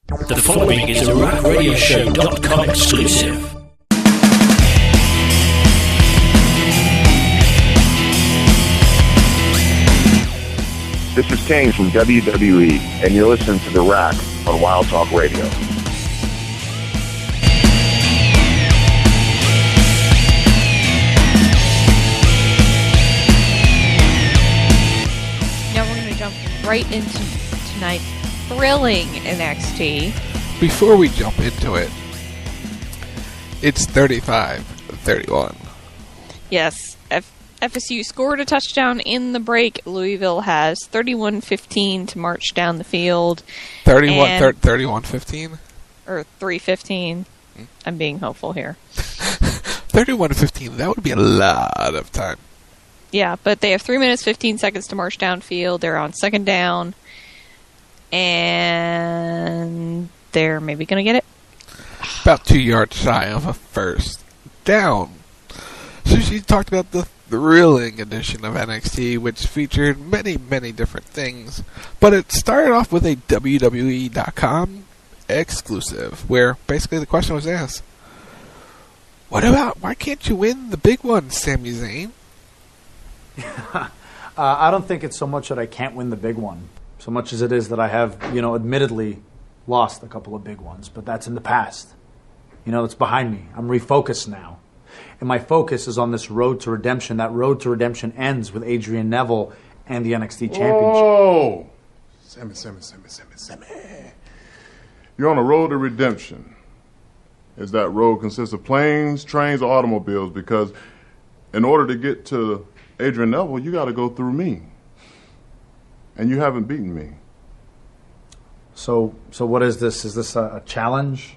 The following is a RackRadioShow.com exclusive. This is Kane from WWE, and you're listening to The Rack on Wild Talk Radio. Now we're going to jump right into tonight's thrilling NXT. Before we jump into it, it's 35-31. Yes, FSU scored a touchdown in the break. Louisville has 31-15 to march down the field. 31-15? Or 3-15. I'm being hopeful here. 31-15, that would be a lot of time. Yeah, but they have 3 minutes, 15 seconds to march downfield. They're on second down. And they're maybe going to get it. About 2 yards shy of a first down. So she talked about the thrilling edition of NXT, which featured many, many different things. But it started off with a WWE.com exclusive, where basically the question was asked, why can't you win the big one, Sami Zayn? I don't think it's so much that I can't win the big one, so much as it is that I have, admittedly lost a couple of big ones, but that's in the past. It's behind me. I'm refocused now. And my focus is on this road to redemption. That road to redemption ends with Adrian Neville and the NXT Championship. Whoa! Sami. You're on a road to redemption. Is that road consists of planes, trains, or automobiles? Because in order to get to Adrian Neville, you got to go through me. And you haven't beaten me. So what is this? Is this a challenge?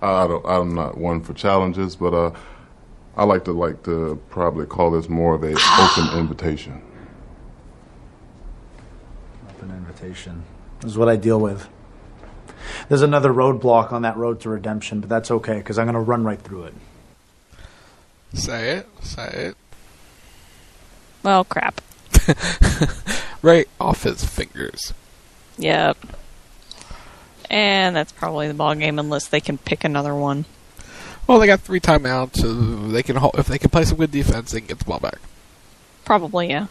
I'm not one for challenges, but I like to probably call this more of a open invitation. Open invitation. This is what I deal with. There's another roadblock on that road to redemption, but that's okay, because I'm going to run right through it. Say it. Well, crap. Right off his fingers. Yep. And that's probably the ball game unless they can pick another one. Well, they got 3 timeouts, so if they can play some good defense, they can get the ball back. Probably, yeah.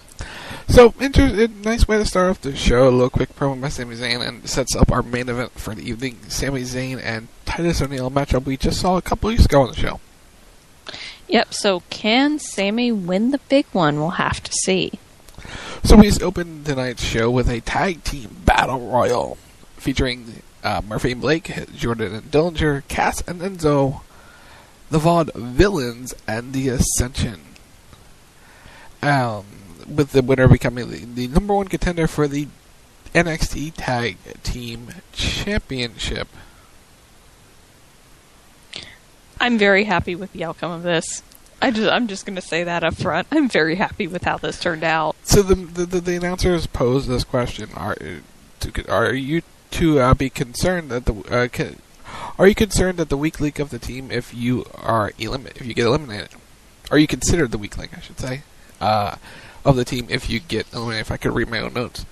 So, nice way to start off the show. A little quick promo by Sami Zayn, and sets up our main event for the evening. Sami Zayn and Titus O'Neil matchup we just saw a couple weeks ago on the show. Yep, so can Sami win the big one? We'll have to see. So we opened tonight's show with a tag team battle royal featuring Murphy and Blake, Jordan and Dillinger, Cass and Enzo, the VOD Villains, and the Ascension. With the winner becoming the number one contender for the NXT Tag Team Championship. I'm very happy with the outcome of this. I'm just going to say that up front. I'm very happy with how this turned out. So the announcers posed this question: Are you to be concerned that are you concerned that the weak link of the team if you get eliminated? Are you considered the weak link, I should say, of the team if you get eliminated? If I could read my own notes,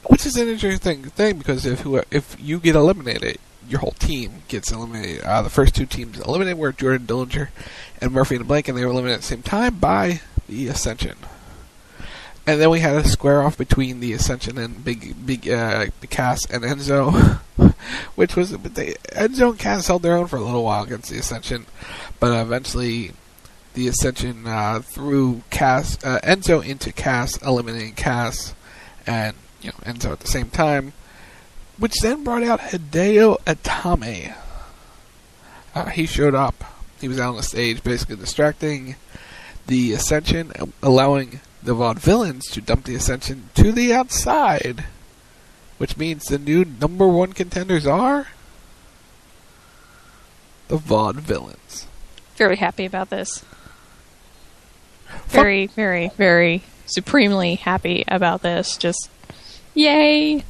which is an interesting thing because if you get eliminated, your whole team gets eliminated. The first 2 teams eliminated were Jordan Dillinger and Murphy and Blake, and they were eliminated at the same time by the Ascension. And then we had a square off between the Ascension and Big Cass and Enzo, which was Enzo and Cass held their own for a little while against the Ascension, but eventually the Ascension threw Enzo into Cass, eliminating Cass and Enzo at the same time, which then brought out Hideo Itami. He showed up. He was out on the stage, basically distracting the Ascension, allowing the Vaudevillains to dump the Ascension to the outside, which means the new number one contenders are the Vaudevillains. Very happy about this. Very, very, very supremely happy about this. Just, yay!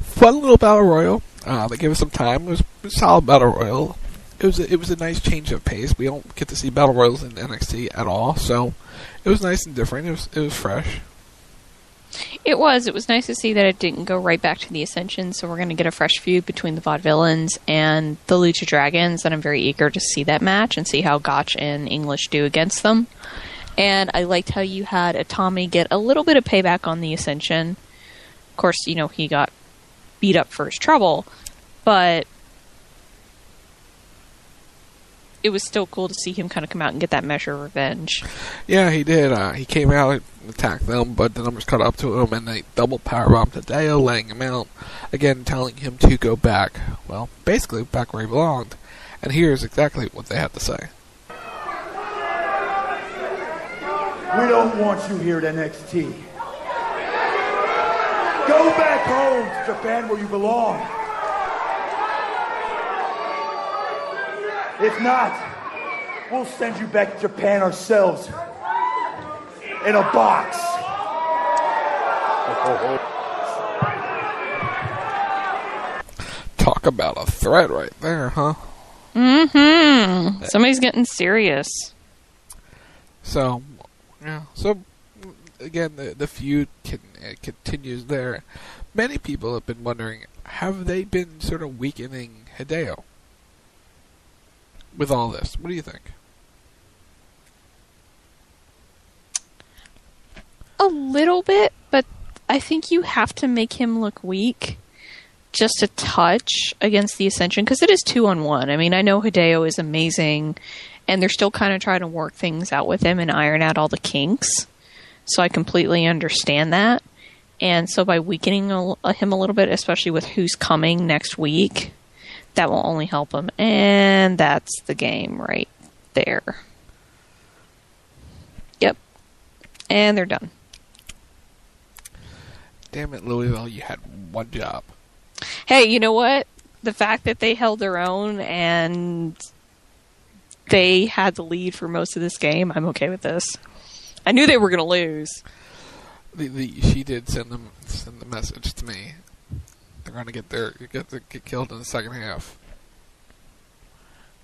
Fun little battle royal. They gave us some time. It was a solid battle royal. It was a nice change of pace. We don't get to see battle royals in NXT at all, so it was nice and different. It was fresh. It was. It was nice to see that it didn't go right back to the Ascension, so we're going to get a fresh feud between the Vaudevillains and the Lucha Dragons, and I'm very eager to see that match and see how Gotch and English do against them. And I liked how you had Tommy get a little bit of payback on the Ascension. Of course, you know, he got beat up for his trouble, but it was still cool to see him kind of come out and get that measure of revenge. Yeah, he did. He came out and attacked them, but the numbers caught up to him, and they double powerbombed Hideo, laying him out. Again, telling him to go back. Well, basically back where he belonged. And here's exactly what they had to say. We don't want you here at NXT. Go back home to Japan where you belong. If not, we'll send you back to Japan ourselves in a box. Talk about a threat right there, huh? Mm-hmm. Somebody's getting serious. So, yeah. So, again, the feud continues there. Many people have been wondering, have they been sort of weakening Hideo with all this? What do you think? A little bit, but I think you have to make him look weak just a touch against the Ascension, because it is 2-on-1. I mean, I know Hideo is amazing, and they're still kind of trying to work things out with him and iron out all the kinks. So I completely understand that. And so by weakening him a little bit, especially with who's coming next week, that will only help him. And that's the game right there. Yep. And they're done. Damn it, Louisville, you had one job. Hey, you know what? The fact that they held their own and they had the lead for most of this game, I'm okay with this. I knew they were going to lose. She did send the message to me. They're going to get killed in the second half.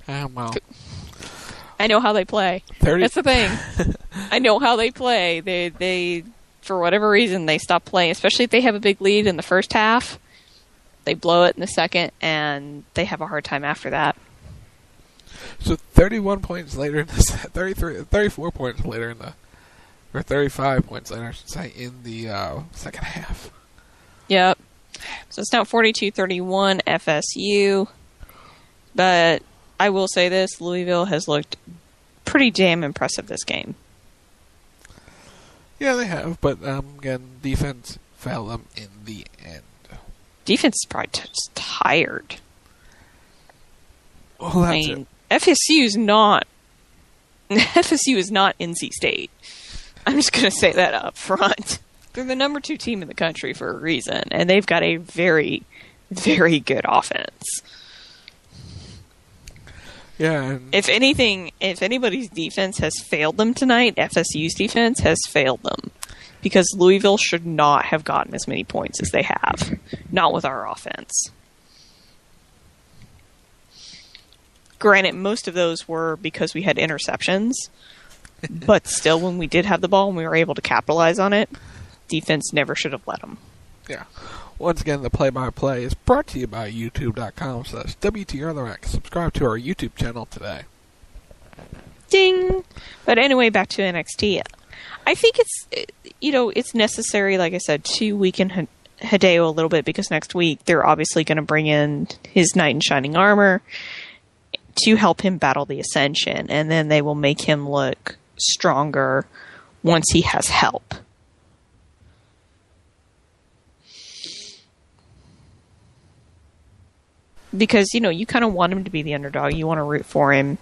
Well, I know how they play. That's the thing. I know how they play. They for whatever reason they stop playing, especially if they have a big lead in the first half. They blow it in the second, and they have a hard time after that. So 31 points later in the 34 points later in the, or 35 points later, I should say, in the second half. Yep. So it's now 42-31 FSU. But I will say this, Louisville has looked pretty damn impressive this game. Yeah, they have, but again, defense failed them in the end. Defense is probably just tired. Well, that's it. FSU is not NC State. I'm just going to say that up front. They're the number 2 team in the country for a reason, and they've got a very, very good offense. Yeah. If anybody's defense has failed them tonight, FSU's defense has failed them. Because Louisville should not have gotten as many points as they have. Not with our offense. Granted, most of those were because we had interceptions. But still, when we did have the ball and we were able to capitalize on it, defense never should have let them. Yeah. Once again, the play-by-play is brought to you by youtube.com/WTRTheRack. Subscribe to our YouTube channel today. Ding! But anyway, back to NXT. I think it's necessary, like I said, to weaken Hideo a little bit, because next week they're obviously going to bring in his Knight in Shining Armor to help him battle the Ascension, and then they will make him look stronger once he has help. Because, you kind of want him to be the underdog. You want to root for him.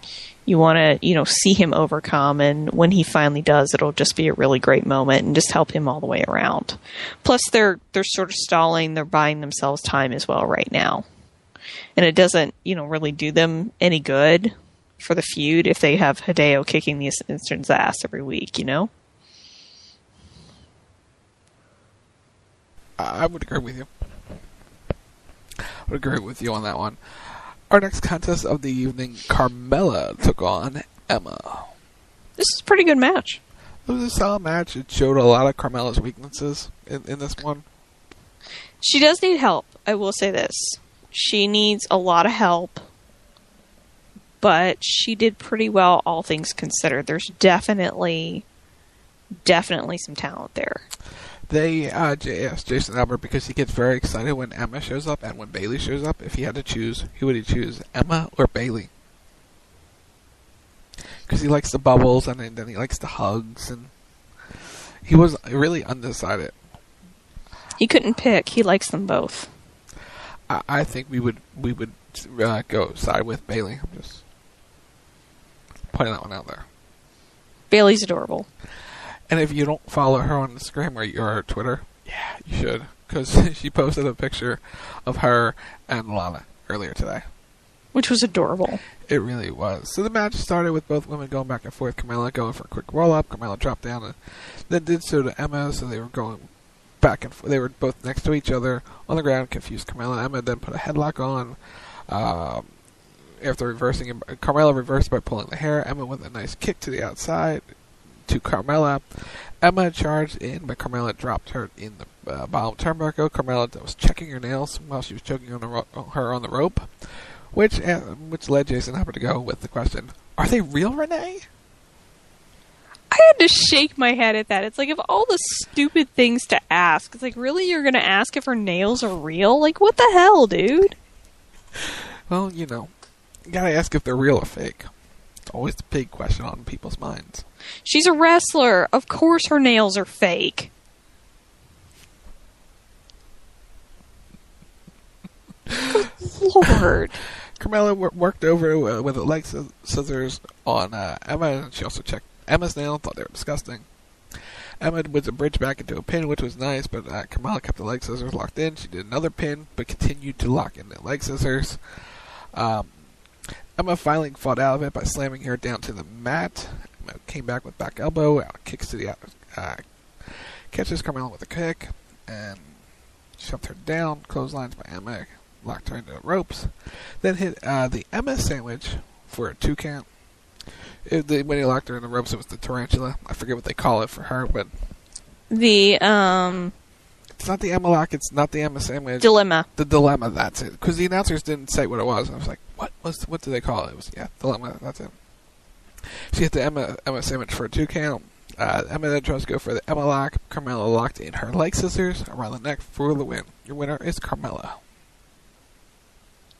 You want to, see him overcome. And when he finally does, it'll just be a really great moment and just help him all the way around. Plus, they're sort of stalling. They're buying themselves time as well right now. And it doesn't, really do them any good for the feud if they have Hideo kicking the Ascension's ass every week, I would agree with you. I would agree with you on that one. Our next contest of the evening, Carmella took on Emma. This is a pretty good match. It was a solid match. It showed a lot of Carmella's weaknesses in this one. She does need help. I will say this. She needs a lot of help. But she did pretty well, all things considered. There's definitely some talent there. They asked Jason Albert, because he gets very excited when Emma shows up and when Bayley shows up. If he had to choose, who would he choose, Emma or Bayley? Because he likes the bubbles and then he likes the hugs, and he was really undecided. He couldn't pick. He likes them both. I think we would go side with Bayley. I'm just putting that one out there. Bayley's adorable. And if you don't follow her on Instagram or her Twitter, yeah, you should. Because she posted a picture of her and Lana earlier today. Which was adorable. It really was. So the match started with both women going back and forth. Carmella going for a quick roll-up. Carmella dropped down and then did so to Emma. So they were going back and forth. They were both next to each other on the ground. Confused Carmella. Emma then put a headlock on. After reversing him, Carmella reversed by pulling the hair. Emma with a nice kick to the outside to Carmella. Emma charged in, but Carmella dropped her in the bottom turnbuckle. Carmella was checking her nails while she was choking on her on the rope, which led Jason Hubbard to go with the question, are they real, Renee? I had to shake my head at that. It's like, of all the stupid things to ask, it's like, really, you're going to ask if her nails are real? Like, what the hell, dude? Well, you gotta ask if they're real or fake. It's always the big question on people's minds. She's a wrestler. Of course her nails are fake. Lord. Carmella worked over with a leg scissors on Emma, and she also checked Emma's nails, thought they were disgusting. Emma was a bridge back into a pin, which was nice, but Carmella kept the leg scissors locked in. She did another pin, but continued to lock in the leg scissors. Emma finally fought out of it by slamming her down to the mat. Emma came back with back elbow, kicks to the catches Carmella with a kick, and shoved her down. Clotheslines by Emma, locked her into the ropes. Then hit the Emma sandwich for a 2 count. When he locked her in the ropes, it was the tarantula. I forget what they call it for her, but it's not the Emma lock. It's not the Emma sandwich. Dilemma. The dilemma. That's it. Because the announcers didn't say what it was. I was like, what do they call it? It was dilemma. That's it. She hit the Emma sandwich for a 2 count. Emma then tries to go for the Emma lock. Carmella locked in her leg scissors around the neck for the win. Your winner is Carmella.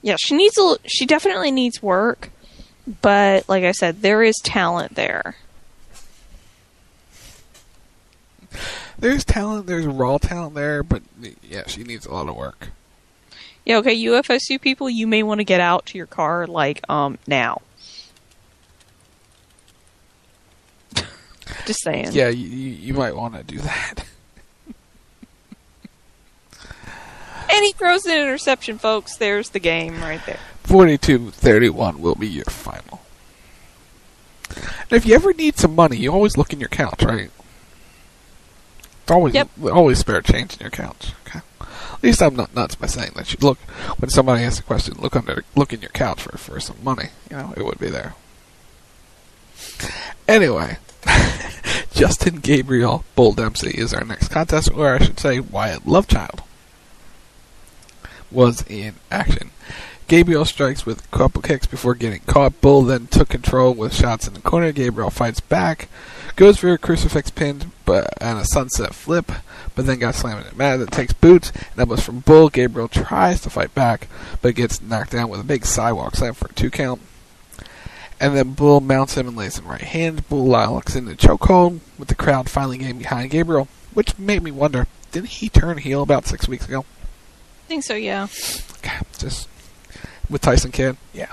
Yeah, she definitely needs work, but like I said, there is talent there. There's talent, there's raw talent there, but yeah, she needs a lot of work. Yeah, okay, UFSU people, you may want to get out to your car, now. Just saying. Yeah, you might want to do that. And he throws an interception, folks. There's the game right there. 42-31 will be your final. And if you ever need some money, you always look in your couch, right? Always spare change in your couch. Okay. At least I'm not nuts by saying that. You look when somebody asks a question, look in your couch for some money. It would be there. Anyway, Justin Gabriel Bull Dempsey is our next contest, or I should say, Wyatt Lovechild was in action. Gabriel strikes with a couple kicks before getting caught. Bull then took control with shots in the corner. Gabriel fights back, goes for a crucifix pin and a sunset flip, but then got slammed in the mat. That takes boots and elbows from Bull. Gabriel tries to fight back, but gets knocked down with a big sidewalk slam for a 2 count. And then Bull mounts him and lays in right hand. Bull locks in the chokehold, with the crowd finally getting behind Gabriel, which made me wonder, didn't he turn heel about 6 weeks ago? I think so, yeah. Okay, just with Tyson Kidd, yeah.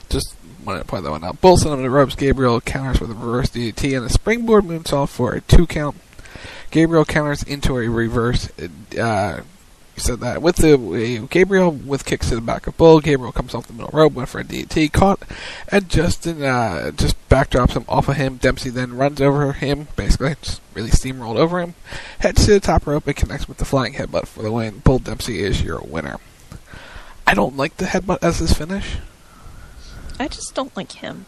Just wanted to point that one out. Bull sent him to the ropes. Gabriel counters with a reverse DDT and a springboard moonsault for a 2 count. Gabriel counters into a reverse. Said that with Gabriel with kicks to the back of Bull. Gabriel comes off the middle rope, went for a DDT, caught, and Justin just backdrops him off of him. Dempsey then runs over him, basically just really steamrolled over him, heads to the top rope and connects with the flying headbutt for the win. Bull Dempsey is your winner. I don't like the headbutt as his finish. I just don't like him.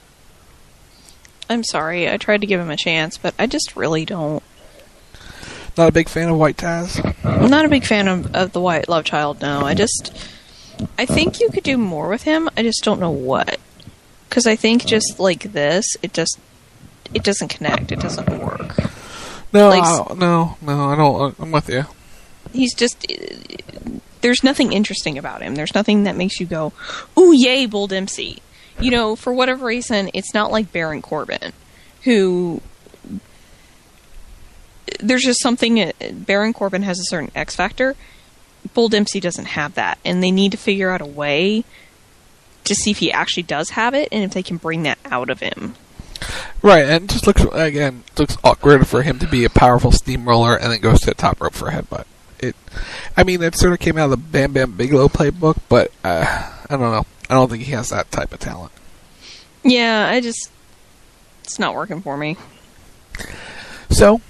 I'm sorry. I tried to give him a chance, but I just really don't. Not a big fan of White Taz? I'm not a big fan of the White Love Child, no. I think you could do more with him. I just don't know what. Because I think just like this, it doesn't connect. It doesn't work. No, no, I don't. I'm with you. He's just... There's nothing interesting about him. There's nothing that makes you go, ooh, yay, Bull Dempsey. You know, for whatever reason, it's not like Baron Corbin, who... There's just something... Baron Corbin has a certain X factor. Bull Dempsey doesn't have that. And they need to figure out a way to see if he actually does have it, and if they can bring that out of him. Right, and it just looks awkward for him to be a powerful steamroller and then goes to the top rope for a headbutt. It sort of came out of the Bam Bam Bigelow playbook, but I don't know. I don't think he has that type of talent. Yeah, it's not working for me. So,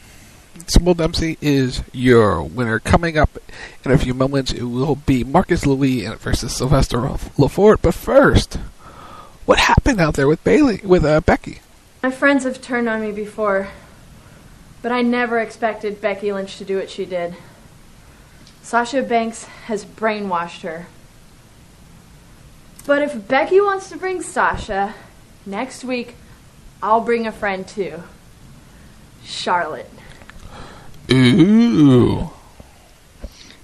Bull Dempsey is your winner. Coming up in a few moments, it will be Marcus Louis versus Sylvester LaForte. But first, what happened out there with Becky? My friends have turned on me before, but I never expected Becky Lynch to do what she did. Sasha Banks has brainwashed her. But if Becky wants to bring Sasha, next week I'll bring a friend too. Charlotte. Ooh.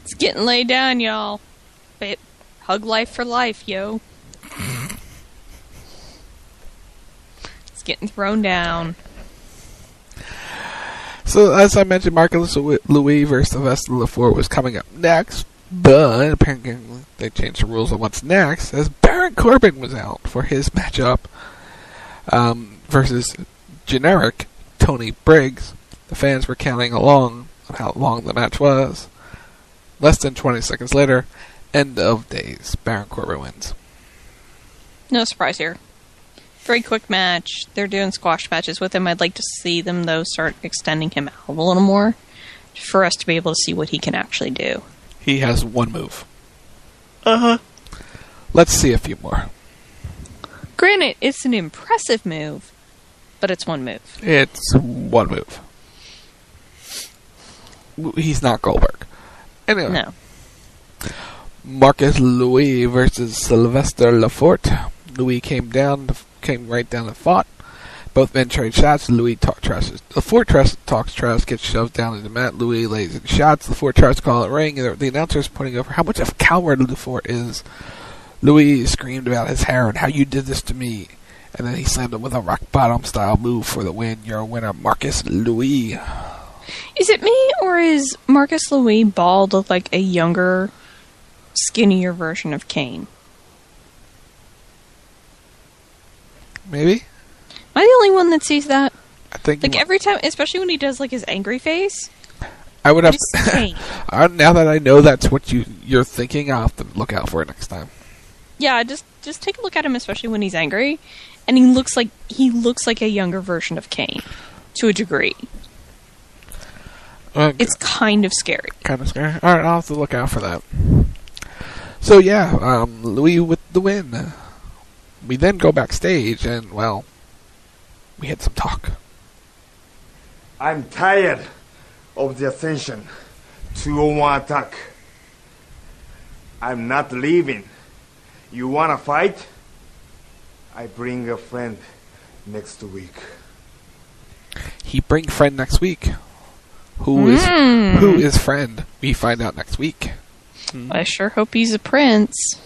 It's getting laid down, y'all. Hug life for life, yo. It's getting thrown down. So, as I mentioned, Marcus Louis versus Sylvester LaForte was coming up next, but apparently they changed the rules on what's next, as Baron Corbin was out for his matchup versus generic Tony Briggs. The fans were counting along on how long the match was. Less than 20 seconds later, end of days, Baron Corbin wins. No surprise here. Very quick match. They're doing squash matches with him. I'd like to see them, though, start extending him out a little more for us to be able to see what he can actually do. He has one move. Uh-huh. Let's see a few more. Granted, it's an impressive move, but it's one move. It's one move. He's not Goldberg. Anyway. No. Marcus Louis versus Sylvester LaForte. Louis came right down and fought. Both men trade shots. Louis talks trash. LaForte talks trash, gets shoved down into the mat. Louis lays in shots. LaForte tries to call it ring. The announcer's pointing over how much of a coward LaForte is. Louis screamed about his hair and how you did this to me. And then he slammed him with a rock bottom style move for the win. Your winner, Marcus Louis. Is it me, or is Marcus Louis bald look like a younger, skinnier version of Kane? Maybe? Am I the only one that sees that? I think like every time, especially when he does like his angry face. I would have. Now that I know that's what you're thinking, I'll have to look out for it next time. Yeah, just take a look at him, especially when he's angry, and he looks like a younger version of Kane, to a degree. It's kind of scary. Kind of scary. All right, I'll have to look out for that. So yeah, Louis with the win. We then go backstage, and well, we had some talk. I'm tired of the Ascension 201 attack. I'm not leaving. You wanna fight? I bring a friend next week. He bring friend next week. Who is friend? We find out next week. I sure hope he's a prince.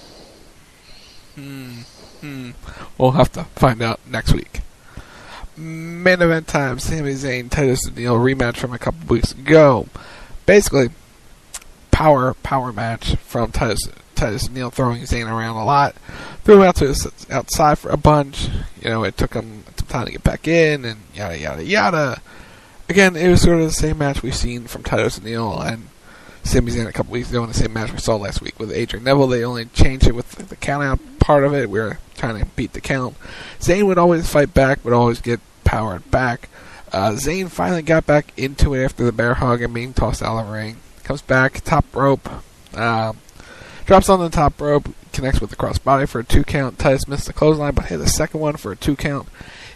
We'll have to find out next week. Main event time. Sami Zayn, Titus O'Neil rematch from a couple weeks ago. Basically, power match from Titus O'Neil throwing Zayn around a lot. Threw him out to outside for a bunch. You know, it took him some time to get back in, and yada yada yada. Again, it was sort of the same match we've seen from Titus O'Neil and Sami Zayn a couple weeks ago, and the same match we saw last week with Adrian Neville. They only changed it with the count-out part of it. We were trying to beat the count. Zayn would always fight back, would always get powered back. Zayn finally got back into it after the bear hug and being tossed out of the ring. Comes back, top rope, drops on the top rope, connects with the crossbody for a 2 count. Titus missed the clothesline, but hit the second one for a 2 count.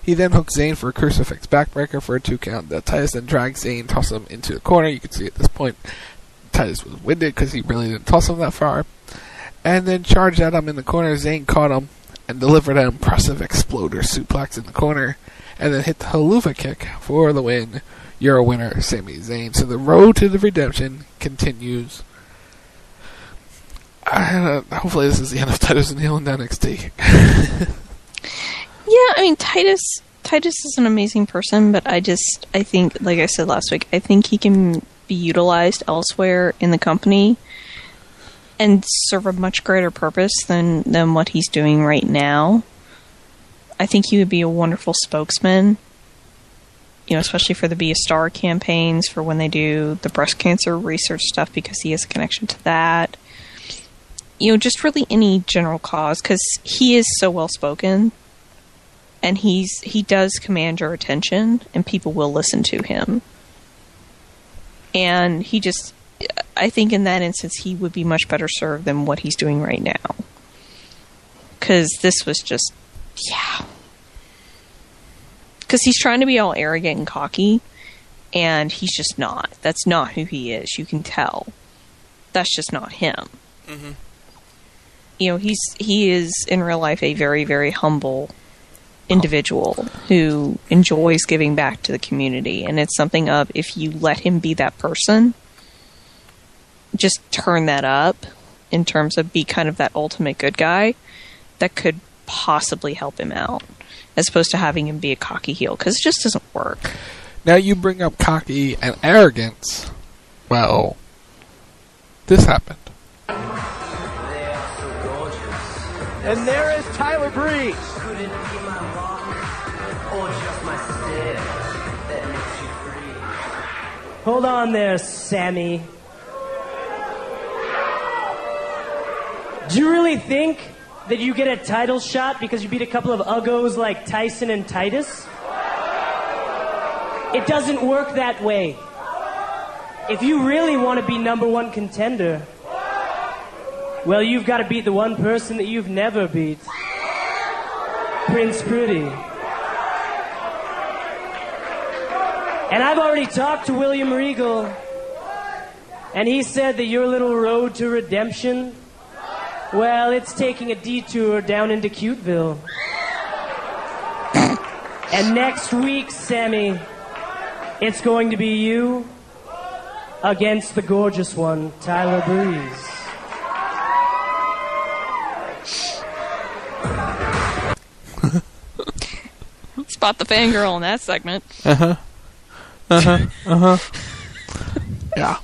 He then hooks Zayn for a crucifix backbreaker for a 2 count. Titus then drags Zayn, tosses him into the corner. You can see at this point Titus was winded because he really didn't toss him that far. And then charged at him in the corner. Zayn caught him and delivered an impressive exploder suplex in the corner. And then hit the haluva kick for the win. You're a winner, Sami Zayn. So the road to the redemption continues. Hopefully this is the end of Titus and Hill in NXT. Yeah, I mean, Titus is an amazing person, but I think, like I said last week, I think he can be utilized elsewhere in the company and serve a much greater purpose than what he's doing right now. I think he would be a wonderful spokesman, especially for the Be a Star campaigns, for when they do the breast cancer research stuff, because he has a connection to that. Just really any general cause, because he is so well spoken. And he does command your attention, and people will listen to him. And I think in that instance, he would be much better served than what he's doing right now. Because this was just, because he's trying to be all arrogant and cocky, and he's just not. That's not who he is. You can tell. That's just not him. Mm-hmm. He is in real life a very, very humble individual who enjoys giving back to the community, and it's something of, if you let him be that person, just turn that up in terms of be kind of that ultimate good guy, that could possibly help him out, as opposed to having him be a cocky heel, because it just doesn't work. Now you bring up cocky and arrogance. Well, this happened. And there is Tyler Breeze. Hold on there, Sami. Do you really think that you get a title shot because you beat a couple of uggos like Tyson and Titus? It doesn't work that way. If you really want to be number one contender, well, you've got to beat the one person that you've never beat. Prince Pretty. And I've already talked to William Regal, and he said that your little road to redemption, well, it's taking a detour down into Cuteville. And next week, Sami, it's going to be you against the gorgeous one, Tyler Breeze. Spot the fangirl in that segment. Yeah.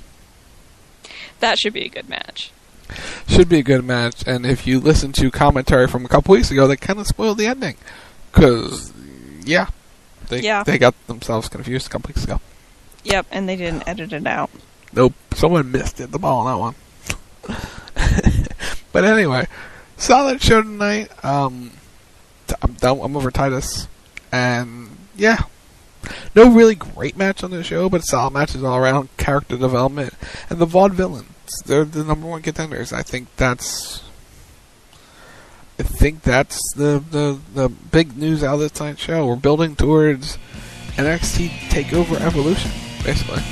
That should be a good match. Should be a good match, and if you listen to commentary from a couple weeks ago, they kind of spoiled the ending. Because, they got themselves confused a couple weeks ago. Yep, and they didn't edit it out. Nope, someone missed it, the ball on that one. But anyway, solid show tonight. I'm over Titus, and yeah. No really great match on the show, but solid matches all around, character development, and the Vaudevillains. They're the number one contenders. I think that's the big news out of this tonight's show. We're building towards NXT TakeOver Evolution, basically.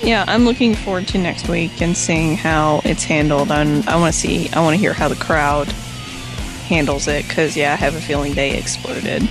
Yeah, I'm looking forward to next week and seeing how it's handled. And I want to hear how the crowd handles it, because I have a feeling they exploded.